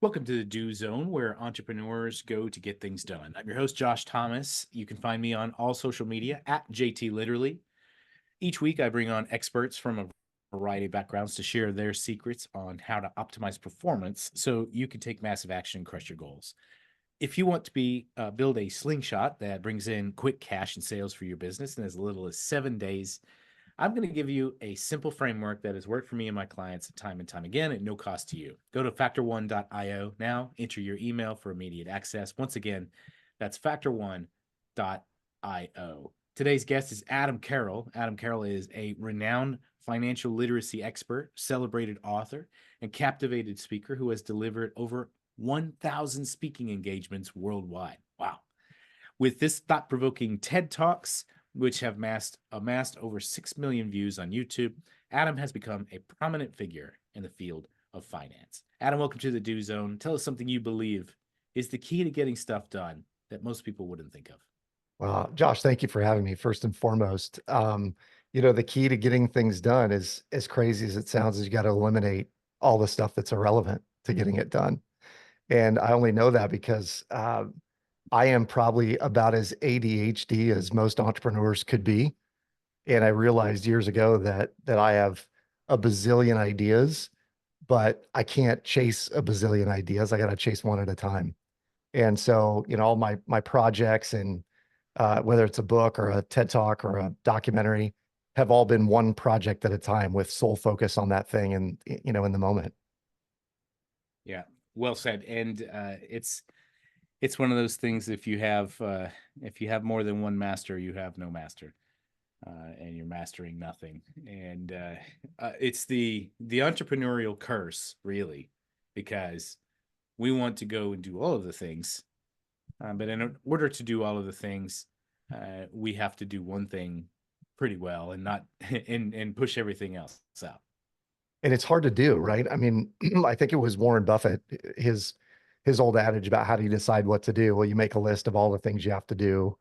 Welcome to the Do Zone, where entrepreneurs go to get things done. I'm your host, Josh Thomas. You can find me on all social media at JT Literally. Each week, I bring on experts from a variety of backgrounds to share their secrets on how to optimize performance so you can take massive action and crush your goals. If you want to build a slingshot that brings in quick cash and sales for your business in as little as 7 days, I'm going to give you a simple framework that has worked for me and my clients time and time again at no cost to you. Go to factor1.io now, enter your email for immediate access. Once again, that's factor1.io. Today's guest is Adam Carroll. Adam Carroll is a renowned financial literacy expert, celebrated author, and captivated speaker who has delivered over 1,000 speaking engagements worldwide. Wow. With this thought provoking TED Talks, which have amassed over 6 million views on YouTube, Adam has become a prominent figure in the field of finance. Adam, welcome to the Do Zone. Tell us something you believe is the key to getting stuff done that most people wouldn't think of. Well, Josh, thank you for having me first and foremost. The key to getting things done is as crazy as it sounds, is you got to eliminate all the stuff that's irrelevant to getting it done. And I only know that because I am probably about as ADHD as most entrepreneurs could be. And I realized years ago that I have a bazillion ideas, but I can't chase a bazillion ideas. I got to chase one at a time. And so, all my projects and whether it's a book or a TED Talk or a documentary, have all been one project at a time with sole focus on that thing and, in the moment. Yeah, well said. And it's one of those things. If you have more than one master, you have no master. And you're mastering nothing. And it's the entrepreneurial curse, really, because we want to go and do all of the things, but in order to do all of the things, we have to do one thing pretty well and not and push everything else out. And it's hard to do, right? I mean, I think it was Warren Buffett, his old adage about how do you decide what to do? Well, you make a list of all the things you have to do,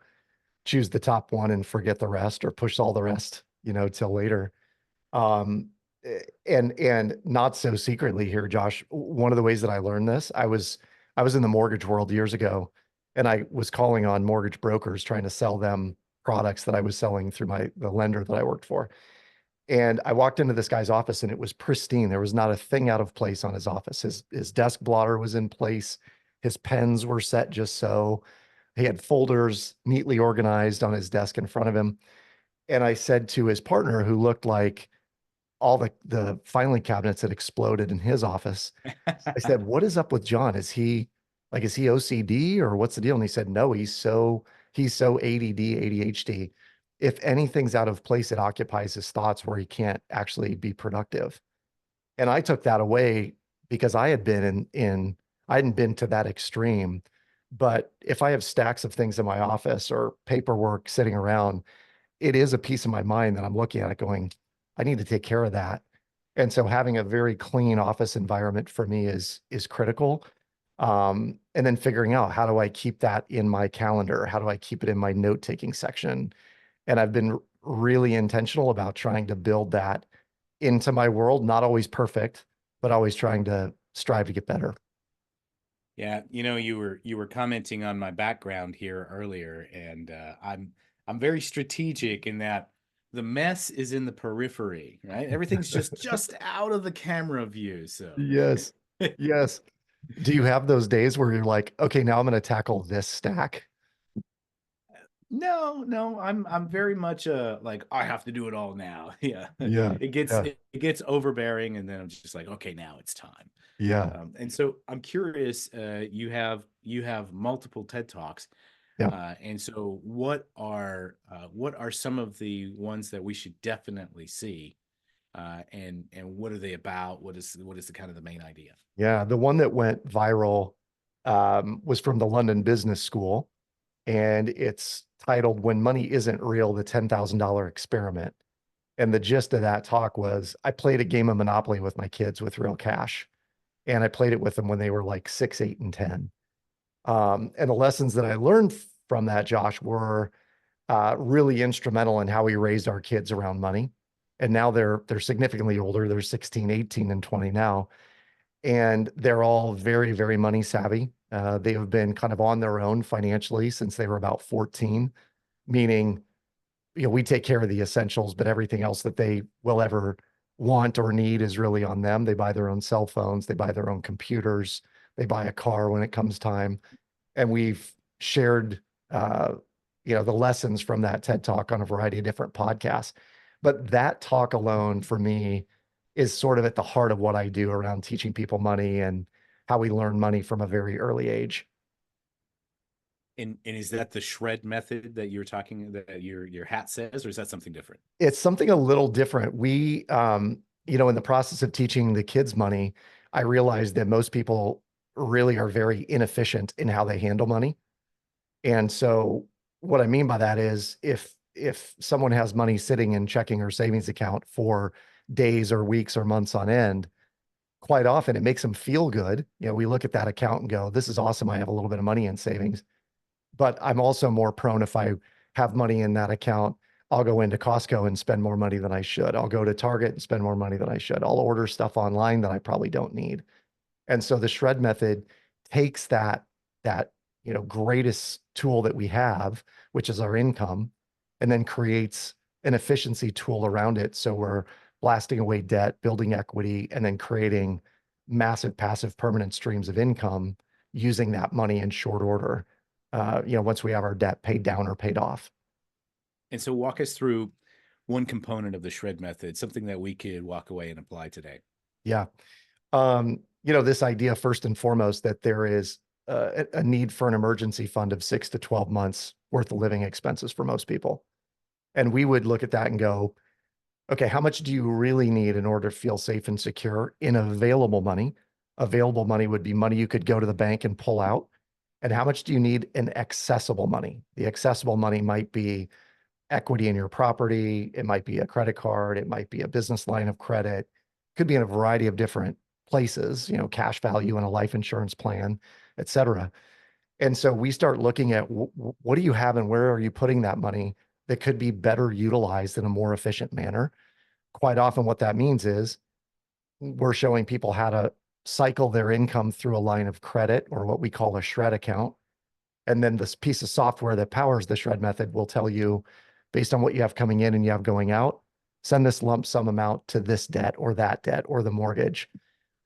choose the top one and forget the rest, or push all the rest, till later. Um, and not so secretly here, Josh, one of the ways that I learned this, I was in the mortgage world years ago, and I was calling on mortgage brokers trying to sell them products that I was selling through the lender that I worked for. And I walked into this guy's office and it was pristine. There was not a thing out of place on his office. His desk blotter was in place. His pens were set just so. He had folders neatly organized on his desk in front of him. And I said to his partner, who looked like all the filing cabinets had exploded in his office, I said, "What is up with John? Is he OCD or what's the deal?" And he said, "No, he's so ADD, ADHD. If anything's out of place, it occupies his thoughts where he can't actually be productive." And I took that away because I hadn't been to that extreme. But if I have stacks of things in my office or paperwork sitting around, it is a piece of my mind that I'm looking at it going, I need to take care of that. And so having a very clean office environment for me is critical. And then figuring out, how do I keep that in my calendar? How do I keep it in my note-taking section? And I've been really intentional about trying to build that into my world, not always perfect, but always trying to strive to get better. Yeah, you were commenting on my background here earlier, and I'm very strategic in that the mess is in the periphery, right? Everything's just out of the camera view. So Yes. Yes. Do you have those days where you're like, okay, now I'm going to tackle this stack? no, no, I'm very much like I have to do it all now. Yeah. Yeah. It gets Yeah. it gets overbearing, and then I'm just like, okay, now it's time. Yeah. And so I'm curious, you have multiple TED Talks. Yeah. And so what are some of the ones that we should definitely see? And what are they about? What is the kind of the main idea? Yeah. The one that went viral was from the London Business School, and it's titled "When Money Isn't Real, the $10,000 Experiment." And the gist of that talk was, I played a game of Monopoly with my kids with real cash, and I played it with them when they were like 6, 8, and 10. And the lessons that I learned from that, Josh, were really instrumental in how we raised our kids around money. And now they're significantly older. They're 16, 18, and 20 now. and they're all very, very money savvy. They have been kind of on their own financially since they were about 14, meaning, we take care of the essentials, but everything else that they will ever want or need is really on them. They buy their own cell phones, they buy their own computers, they buy a car when it comes time. And we've shared, the lessons from that TED Talk on a variety of different podcasts. But that talk alone for me is sort of at the heart of what I do around teaching people money and how we learn money from a very early age. And is that the shred method that you're talking that your hat says, or is that something different? It's something a little different. We, in the process of teaching the kids money, I realized that most people really are very inefficient in how they handle money. And so what I mean by that is if someone has money sitting in checking or savings account for days or weeks or months on end, quite often it makes them feel good. We look at that account and go, this is awesome. I have a little bit of money in savings. But I'm also more prone, if I have money in that account, I'll go into Costco and spend more money than I should. I'll go to Target and spend more money than I should. I'll order stuff online that I probably don't need. And so the shred method takes that greatest tool that we have, which is our income, and then creates an efficiency tool around it. So we're blasting away debt, building equity, and then creating massive passive permanent streams of income using that money in short order. Once we have our debt paid down or paid off. And so walk us through one component of the shred method, something that we could walk away and apply today. Yeah. This idea first and foremost that there is a need for an emergency fund of 6 to 12 months worth of living expenses for most people. And we would look at that and go, okay, how much do you really need in order to feel safe and secure in available money? Available money would be money you could go to the bank and pull out. And how much do you need in accessible money? The accessible money might be equity in your property. It might be a credit card. It might be a business line of credit. Could be in a variety of different places, cash value in a life insurance plan, et cetera. And so we start looking at what do you have and where are you putting that money that could be better utilized in a more efficient manner? Quite often what that means is we're showing people how to cycle their income through a line of credit or what we call a shred account. And then this piece of software that powers the shred method will tell you, based on what you have coming in and you have going out, send this lump sum amount to this debt or that debt or the mortgage.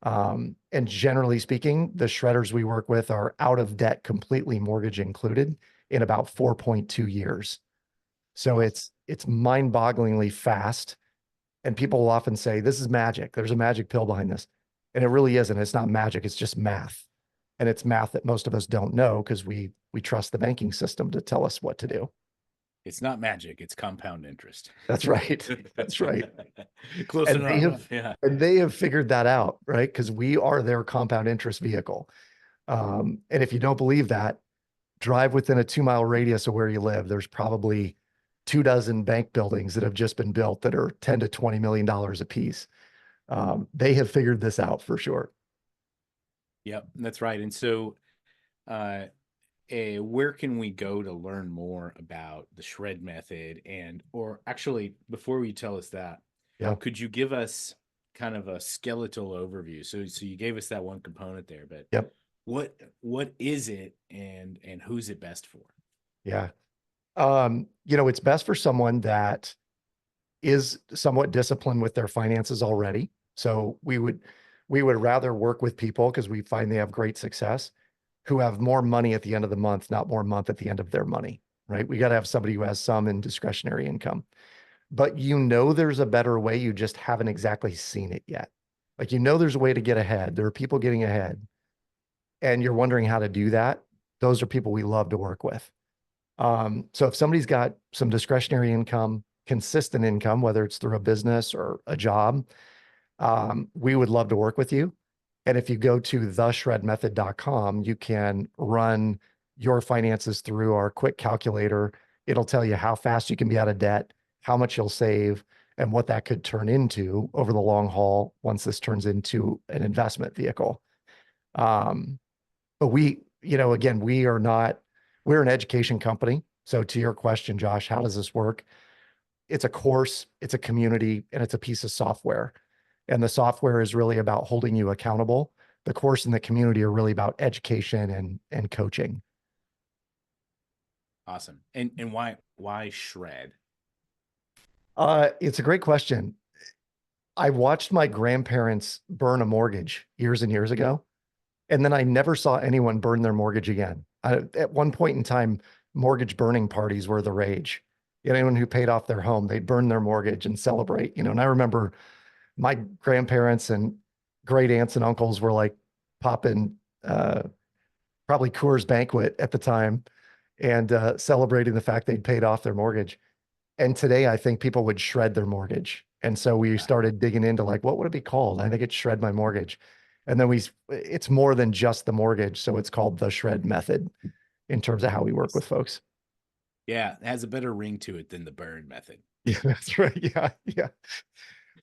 And generally speaking, the shredders we work with are out of debt completely, mortgage included, in about 4.2 years. So it's mind-bogglingly fast. And people will often say, this is magic. There's a magic pill behind this. And it really isn't. It's not magic. It's just math. And it's math that most of us don't know because we trust the banking system to tell us what to do. It's not magic. It's compound interest. That's right. That's right. Close And enough. Yeah. And they have figured that out, right? Because we are their compound interest vehicle. And if you don't believe that, drive within a 2-mile radius of where you live. There's probably 24 bank buildings that have just been built that are $10 to $20 million a piece. They have figured this out for sure. Yep, that's right. And so, where can we go to learn more about the shred method? Or actually, before you tell us that, Yeah. could you give us kind of a skeletal overview? So you gave us that one component there, but Yep. what is it and who's it best for? Yeah. It's best for someone that is somewhat disciplined with their finances already. So we would rather work with people because we find they have great success who have more money at the end of the month, not more month at the end of their money, right? We got to have somebody who has some in discretionary income, but there's a better way. You just haven't exactly seen it yet. Like, there's a way to get ahead. There are people getting ahead and you're wondering how to do that. Those are people we love to work with. So if somebody's got some discretionary income, consistent income, whether it's through a business or a job, we would love to work with you. And if you go to theshredmethod.com, you can run your finances through our quick calculator. It'll tell you how fast you can be out of debt, how much you'll save, and what that could turn into over the long haul once this turns into an investment vehicle. But again, we're an education company. So to your question, Josh, how does this work? It's a course, it's a community, and it's a piece of software. And the software is really about holding you accountable the course and the community are really about education and coaching. Awesome. And why shred? It's a great question. I watched my grandparents burn a mortgage years and years ago, and then I never saw anyone burn their mortgage again. At one point in time, mortgage burning parties were the rage. Anyone who paid off their home, they'd burn their mortgage and celebrate, and I remember my grandparents and great aunts and uncles were like popping, probably Coors Banquet at the time and celebrating the fact they'd paid off their mortgage. And today I think people would shred their mortgage. And so we started digging into like, what would it be called? I think it's shred my mortgage. And then it's more than just the mortgage. So it's called the shred method in terms of how we work with folks. Yeah, it has a better ring to it than the burn method. Yeah, that's right. Yeah. Yeah.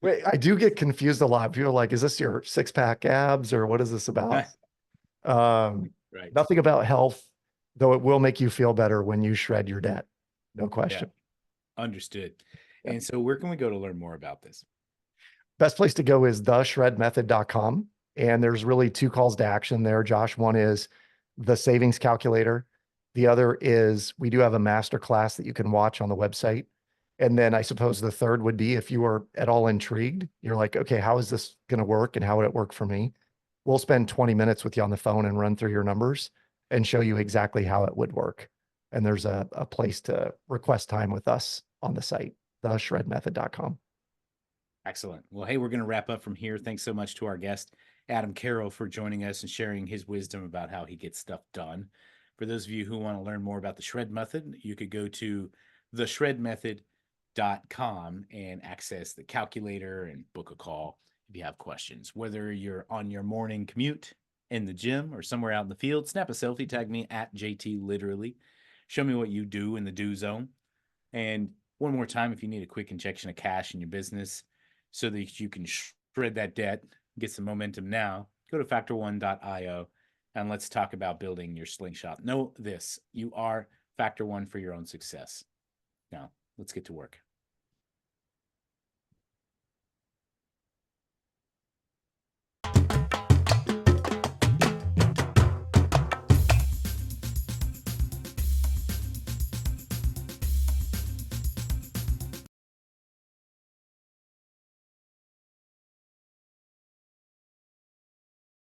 Wait, I do get confused a lot. People are like, is this your 6-pack abs or what is this about? Right. Nothing about health, though it will make you feel better when you shred your debt. No question. Understood. Yeah. And so where can we go to learn more about this? Best place to go is theshredmethod.com. And there's really 2 calls to action there, Josh. One is the savings calculator. The other is we do have a master class that you can watch on the website. And then I suppose the third would be if you are at all intrigued, you're like, okay, how is this going to work and how would it work for me? We'll spend 20 minutes with you on the phone and run through your numbers and show you exactly how it would work. And there's a place to request time with us on the site, theshredmethod.com. Excellent. Well, hey, we're going to wrap up from here. Thanks so much to our guest, Adam Carroll, for joining us and sharing his wisdom about how he gets stuff done. For those of you who want to learn more about the shred method, you could go to theshredmethod.com and access the calculator and book a call if you have questions. Whether you're on your morning commute, in the gym, or somewhere out in the field, snap a selfie, tag me at JT Literally. Show me what you do in the do zone. And one more time, if you need a quick injection of cash in your business so that you can shred that debt, get some momentum now, go to factor1.io and let's talk about building your slingshot. Know this, you are Factor One for your own success. Now, let's get to work.